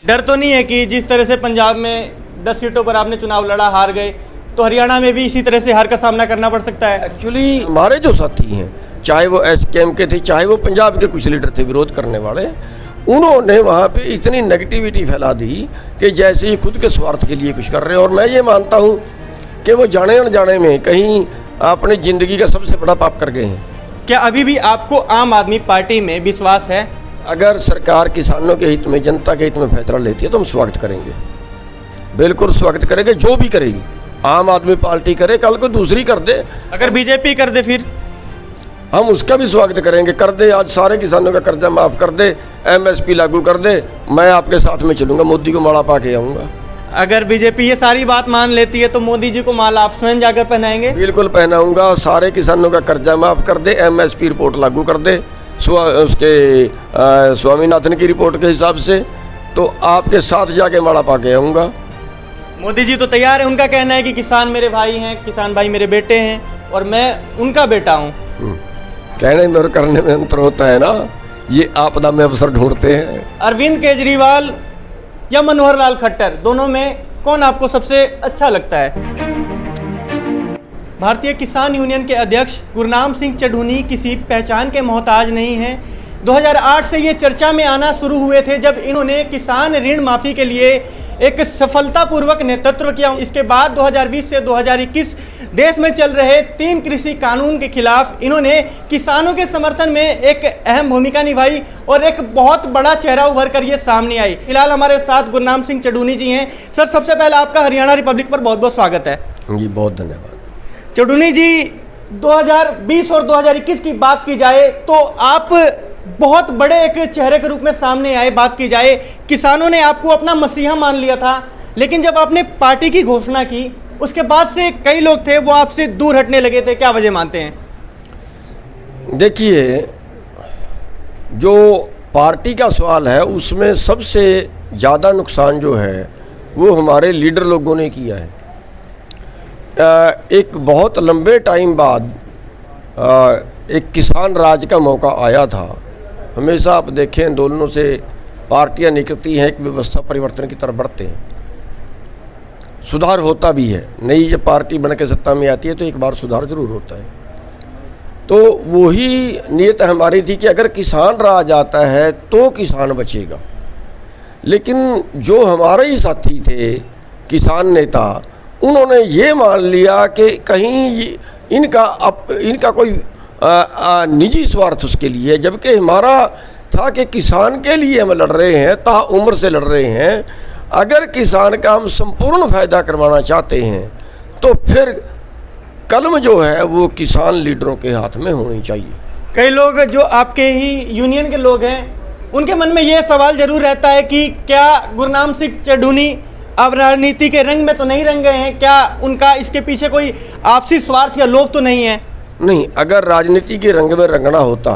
डर तो नहीं है कि जिस तरह से पंजाब में 10 सीटों पर आपने चुनाव लड़ा, हार गए, तो हरियाणा में भी इसी तरह से हार का सामना करना पड़ सकता है? एक्चुअली हमारे जो साथी हैं, चाहे वो एसकेएम के थे, चाहे वो पंजाब के कुछ लीडर थे विरोध करने वाले, उन्होंने वहाँ पे इतनी नेगेटिविटी फैला दी कि जैसे ही खुद के स्वार्थ के लिए कुछ कर रहे हैं। और मैं ये मानता हूँ कि वो जाने अनजाने में कहीं अपनी ज़िंदगी का सबसे बड़ा पाप कर गए हैं। क्या अभी भी आपको आम आदमी पार्टी में विश्वास है? अगर सरकार किसानों के हित में, जनता के हित में फैसला लेती है तो हम स्वागत करेंगे, बिल्कुल स्वागत करेंगे। जो भी करेगी, आम आदमी पार्टी करे, कल को दूसरी कर दे, अगर बीजेपी कर दे फिर हम उसका भी स्वागत करेंगे। कर दे, आज सारे किसानों का कर्जा माफ़ कर दे, एमएसपी लागू कर दे, मैं आपके साथ में चलूँगा, मोदी को माला पा के आऊँगा। अगर बीजेपी ये सारी बात मान लेती है तो मोदी जी को माला आप स्वयं जाकर पहनाएंगे? बिल्कुल पहनाऊँगा। सारे किसानों का कर्जा माफ़ कर दे, एमएसपी रिपोर्ट लागू कर दे उसके स्वामीनाथन की रिपोर्ट के हिसाब से, तो आपके साथ जाके माला पा के आऊँगा। मोदी जी तो तैयार है, उनका कहना है कि किसान मेरे भाई हैं, किसान भाई मेरे बेटे हैं और मैं उनका बेटा हूँ। कहने में और करने में अंतर होता है ना, ये आपदा में अवसर ढूंढते हैं। अरविंद केजरीवाल या मनोहर लाल खट्टर, दोनों में कौन आपको सबसे अच्छा लगता है? भारतीय किसान यूनियन के अध्यक्ष गुरनाम सिंह चढ़ूनी किसी पहचान के मोहताज नहीं हैं। 2008 से ये चर्चा में आना शुरू हुए थे जब इन्होंने किसान ऋण माफ़ी के लिए एक सफलतापूर्वक नेतृत्व किया। इसके बाद 2020 से 2021 देश में चल रहे 3 कृषि कानून के खिलाफ इन्होंने किसानों के समर्थन में एक अहम भूमिका निभाई और एक बहुत बड़ा चेहरा उभर कर ये सामने आई। फिलहाल हमारे साथ गुरनाम सिंह चढ़ूनी जी हैं। सर, सबसे पहले आपका हरियाणा रिपब्लिक पर बहुत बहुत स्वागत है। जी, बहुत धन्यवाद। चढ़ूनी जी, 2020 और 2021 की बात की जाए तो आप बहुत बड़े एक चेहरे के रूप में सामने आए। बात की जाए, किसानों ने आपको अपना मसीहा मान लिया था, लेकिन जब आपने पार्टी की घोषणा की उसके बाद से कई लोग थे वो आपसे दूर हटने लगे थे। क्या वजह मानते हैं? देखिए, जो पार्टी का सवाल है उसमें सबसे ज़्यादा नुकसान जो है वो हमारे लीडर लोगों ने किया है। एक बहुत लंबे टाइम बाद एक किसान राज का मौका आया था। हमेशा आप देखें, आंदोलनों से पार्टियां निकलती हैं, एक व्यवस्था परिवर्तन की तरफ बढ़ते हैं, सुधार होता भी है। नई जब पार्टी बन के सत्ता में आती है तो एक बार सुधार जरूर होता है। तो वही नीयत हमारी थी कि अगर किसान राज आता है तो किसान बचेगा। लेकिन जो हमारे ही साथी थे किसान नेता, उन्होंने ये मान लिया कि कहीं इनका कोई निजी स्वार्थ उसके लिए, जबकि हमारा था कि किसान के लिए हम लड़ रहे हैं, ताउम्र से लड़ रहे हैं। अगर किसान का हम संपूर्ण फायदा करवाना चाहते हैं तो फिर कलम जो है वो किसान लीडरों के हाथ में होनी चाहिए। कई लोग जो आपके ही यूनियन के लोग हैं उनके मन में ये सवाल जरूर रहता है कि क्या गुरनाम सिंह चढ़ूनी अब राजनीति के रंग में तो नहीं रंग गए हैं? क्या उनका इसके पीछे कोई आपसी स्वार्थ या लोभ तो नहीं है? नहीं, अगर राजनीति के रंग में रंगना होता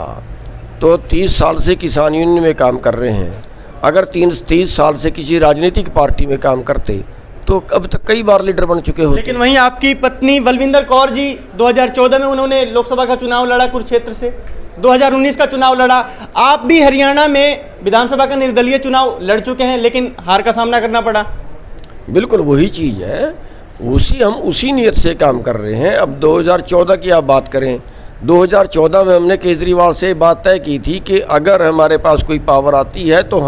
तो 30 साल से किसान यूनियन में काम कर रहे हैं। अगर 30 साल से किसी राजनीतिक पार्टी में काम करते तो अब तक कई बार लीडर बन चुके होते। लेकिन वहीं आपकी पत्नी बलविंदर कौर जी 2014 में उन्होंने लोकसभा का चुनाव लड़ा कुरुक्षेत्र से, 2019 का चुनाव लड़ा। आप भी हरियाणा में विधानसभा का निर्दलीय चुनाव लड़ चुके हैं, लेकिन हार का सामना करना पड़ा। बिल्कुल वही चीज़ है, हम उसी नियत से काम कर रहे हैं। अब 2014 की आप बात करें, 2014 में हमने केजरीवाल से बात तय की थी कि अगर हमारे पास कोई पावर आती है तो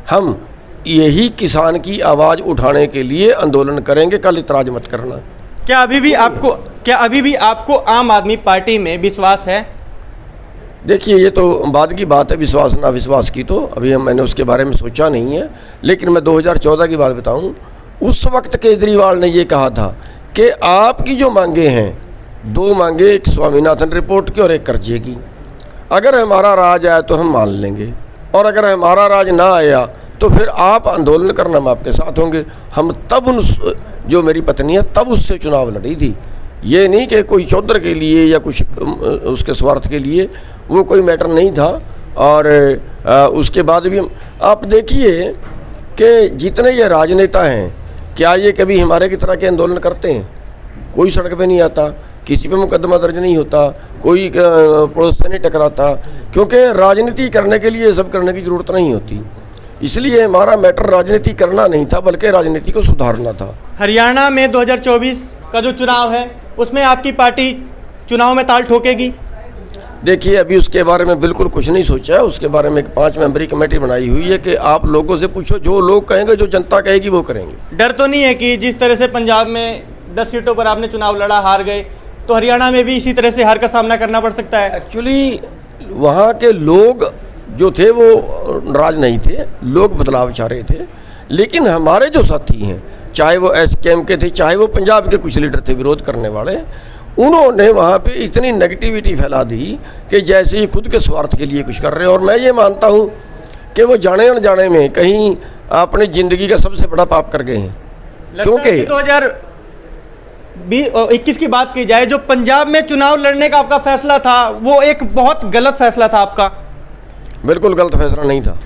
हम यही किसान की आवाज़ उठाने के लिए आंदोलन करेंगे, कल इतराज मत करना। क्या अभी भी आपको आम आदमी पार्टी में विश्वास है? देखिए, ये तो बाद की बात है, विश्वास ना विश्वास की, तो अभी मैंने उसके बारे में सोचा नहीं है। लेकिन मैं 2014 की बात बताऊं, उस वक्त केजरीवाल ने ये कहा था कि आपकी जो मांगे हैं, 2 मांगे, एक स्वामीनाथन रिपोर्ट की और एक कर्जे की, अगर हमारा राज आया तो हम मान लेंगे, और अगर हमारा राज ना आया तो फिर आप आंदोलन करना, हम आपके साथ होंगे। हम तब जो मेरी पत्नी है तब उससे चुनाव लड़ी थी। ये नहीं कि कोई चौधर के लिए या कुछ उसके स्वार्थ के लिए, वो कोई मैटर नहीं था। और उसके बाद भी आप देखिए कि जितने ये राजनेता हैं, क्या ये कभी हमारे की तरह के आंदोलन करते हैं? कोई सड़क पे नहीं आता, किसी पे मुकदमा दर्ज नहीं होता, कोई पुलिस से नहीं टकराता, क्योंकि राजनीति करने के लिए ये सब करने की ज़रूरत नहीं होती। इसलिए हमारा मैटर राजनीति करना नहीं था, बल्कि राजनीति को सुधारना था। हरियाणा में 2024 का जो चुनाव है उसमें आपकी पार्टी चुनाव में ताल ठोकेगी? देखिए, अभी उसके बारे में बिल्कुल कुछ नहीं सोचा है। उसके बारे में एक 5 मेंबरी कमेटी बनाई हुई है कि आप लोगों से पूछो, जो लोग कहेंगे, जो जनता कहेगी वो करेंगे। डर तो नहीं है कि जिस तरह से पंजाब में 10 सीटों पर आपने चुनाव लड़ा, हार गए, तो हरियाणा में भी इसी तरह से हार का सामना करना पड़ सकता है? एक्चुअली वहाँ के लोग जो थे वो नाराज नहीं थे, लोग बदलाव चाह रहे थे। लेकिन हमारे जो साथी हैं, चाहे वो एसकेएम के थे, चाहे वो पंजाब के कुछ लीडर थे विरोध करने वाले, उन्होंने वहाँ पे इतनी नेगेटिविटी फैला दी कि जैसे ही खुद के स्वार्थ के लिए कुछ कर रहे हैं। और मैं ये मानता हूँ कि वो जाने अनजाने में कहीं अपनी ज़िंदगी का सबसे बड़ा पाप कर गए हैं। क्योंकि 2021 की बात की जाए, जो पंजाब में चुनाव लड़ने का आपका फैसला था वो एक बहुत गलत फैसला था आपका। बिल्कुल गलत फैसला नहीं था,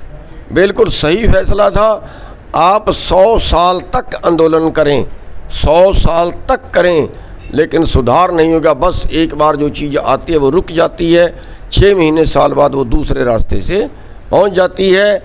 बिल्कुल सही फैसला था। आप 100 साल तक आंदोलन करें, 100 साल तक करें, लेकिन सुधार नहीं होगा। बस एक बार जो चीज़ आती है वो रुक जाती है, 6 महीने साल बाद वो दूसरे रास्ते से पहुंच जाती है।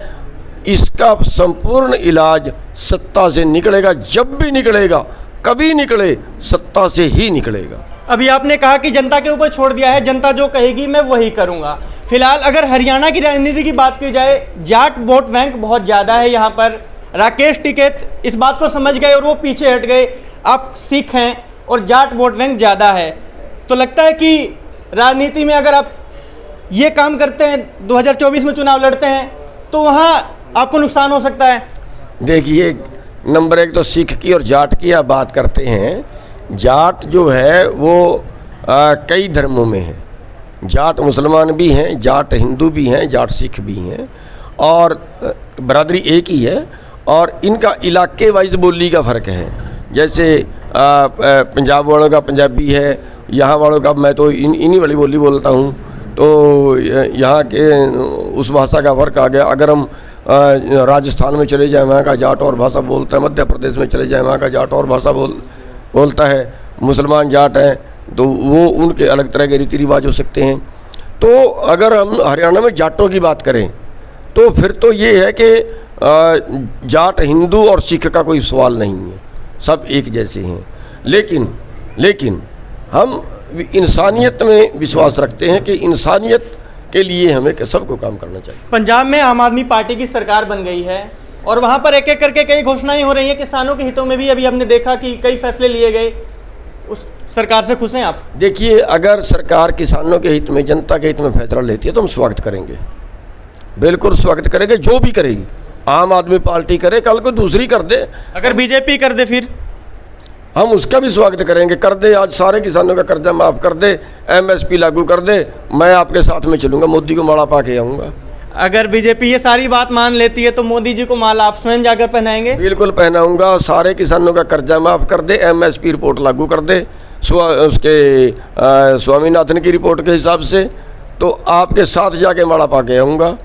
इसका संपूर्ण इलाज सत्ता से निकलेगा, जब भी निकलेगा, कभी निकले, सत्ता से ही निकलेगा। अभी आपने कहा कि जनता के ऊपर छोड़ दिया है, जनता जो कहेगी मैं वही करूंगा। फिलहाल अगर हरियाणा की राजनीति की बात की जाए, जाट वोट बैंक बहुत ज़्यादा है यहाँ पर। राकेश टिकैत इस बात को समझ गए और वो पीछे हट गए। आप सिख हैं और जाट वोट बैंक ज़्यादा है, तो लगता है कि राजनीति में अगर आप ये काम करते हैं, 2024 में चुनाव लड़ते हैं, तो वहाँ आपको नुकसान हो सकता है। देखिए, नंबर 1 तो सिख की और जाट की आप बात करते हैं। जाट जो है वो कई धर्मों में है। जाट मुसलमान भी हैं, जाट हिंदू भी हैं, जाट सिख भी हैं, और बरादरी एक ही है। और इनका इलाके वाइज बोली का फ़र्क है। जैसे पंजाब वालों का पंजाबी है, यहाँ वालों का, मैं तो इन्हीं वाली बोली बोलता हूँ, तो यहाँ के उस भाषा का फ़र्क आ गया। अगर हम राजस्थान में चले जाएँ, वहाँ का जाट और भाषा बोलता है। मध्य प्रदेश में चले जाएँ, वहाँ का जाट और भाषा बोलता है। मुसलमान जाट हैं तो वो उनके अलग तरह के रीति रिवाज हो सकते हैं। तो अगर हम हरियाणा में जाटों की बात करें तो फिर तो ये है कि जाट हिंदू और सिख का कोई सवाल नहीं है, सब एक जैसे हैं। लेकिन हम इंसानियत में विश्वास रखते हैं कि इंसानियत के लिए हमें सबको काम करना चाहिए। पंजाब में आम आदमी पार्टी की सरकार बन गई है और वहाँ पर एक एक करके कई घोषणाएं हो रही हैं किसानों के हितों में भी। अभी हमने देखा कि कई फैसले लिए गए। उस सरकार से खुश हैं आप? देखिए, अगर सरकार किसानों के हित में, जनता के हित में फैसला लेती है तो हम स्वागत करेंगे, बिल्कुल स्वागत करेंगे। जो भी करेगी, आम आदमी पार्टी करे, कल को दूसरी कर दे, अगर बीजेपी कर दे फिर हम उसका भी स्वागत करेंगे। कर दे, आज सारे किसानों का कर्जा माफ़ कर दे, एमएसपी लागू कर दे, मैं आपके साथ में चलूँगा, मोदी को माला पा के आऊँगा। अगर बीजेपी ये सारी बात मान लेती है तो मोदी जी को माला आप स्वयं जाकर पहनाएंगे? बिल्कुल पहनाऊँगा। सारे किसानों का कर्जा माफ़ कर दे, एमएसपी रिपोर्ट लागू कर दे उसके स्वामीनाथन की रिपोर्ट के हिसाब से, तो आपके साथ जाके माला पा के आऊँगा।